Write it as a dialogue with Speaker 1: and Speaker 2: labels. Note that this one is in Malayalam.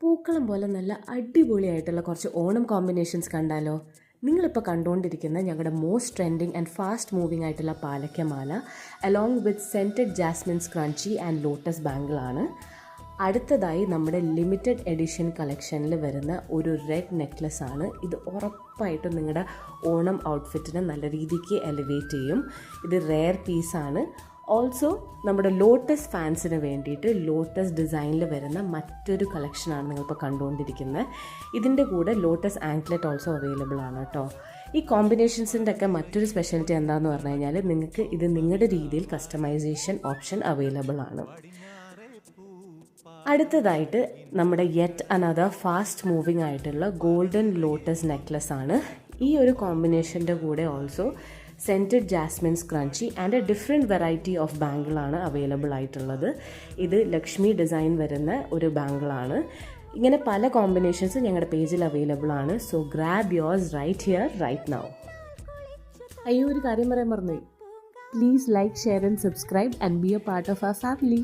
Speaker 1: പൂക്കളം പോലെ നല്ല അടിപൊളിയായിട്ടുള്ള കുറച്ച് ഓണം കോമ്പിനേഷൻസ് കണ്ടാലോ? നിങ്ങളിപ്പോൾ കണ്ടുകൊണ്ടിരിക്കുന്ന ഞങ്ങളുടെ most trending and fast moving ആയിട്ടുള്ള പാലക്കമാല along with scented jasmine scrunchie and lotus ബാംഗിളാണ്. അടുത്തതായി നമ്മുടെ ലിമിറ്റഡ് എഡിഷൻ കളക്ഷനിൽ വരുന്ന ഒരു റെഡ് നെക്ലസ് ആണ്. ഇത് ഉറപ്പായിട്ടും നിങ്ങളുടെ ഓണം ഔട്ട്ഫിറ്റിനെ നല്ല രീതിക്ക് എലിവേറ്റ് ചെയ്യും. ഇത് റെയർ പീസാണ്. ഓൾസോ നമ്മുടെ ലോട്ടസ് ഫാൻസിന് വേണ്ടിയിട്ട് ലോട്ടസ് ഡിസൈനിൽ വരുന്ന മറ്റൊരു കളക്ഷനാണ് നിങ്ങളിപ്പോൾ കണ്ടുകൊണ്ടിരിക്കുന്നത്. ഇതിൻ്റെ കൂടെ ലോട്ടസ് ആങ്ക്ലെറ്റ് ഓൾസോ അവൈലബിൾ ആണ് കേട്ടോ. ഈ കോമ്പിനേഷൻസിൻ്റെ ഒക്കെ മറ്റൊരു സ്പെഷ്യാലിറ്റി എന്താണെന്ന് പറഞ്ഞു കഴിഞ്ഞാൽ നിങ്ങൾക്ക് ഇത് നിങ്ങളുടെ രീതിയിൽ കസ്റ്റമൈസേഷൻ ഓപ്ഷൻ അവൈലബിൾ ആണ്. അടുത്തതായിട്ട് നമ്മുടെ യെറ്റ് അനദർ ഫാസ്റ്റ് മൂവിങ് ആയിട്ടുള്ള ഗോൾഡൻ ലോട്ടസ് നെക്ലസ് ആണ്. ഈ ഒരു കോമ്പിനേഷൻ്റെ കൂടെ also scented jasmine scrunchie and a different variety of ബാംഗിളാണ് അവൈലബിൾ ആയിട്ടുള്ളത്. ഇത് ലക്ഷ്മി ഡിസൈൻ വരുന്ന ഒരു ബാംഗിളാണ്. ഇങ്ങനെ പല കോമ്പിനേഷൻസ് ഞങ്ങളുടെ പേജിൽ അവൈലബിൾ ആണ്. So grab yours right here right now. അയ്യോ, ഒരു കാര്യം പറയാൻ മറന്നുപോയി. Please like, share and subscribe and be a part of our family.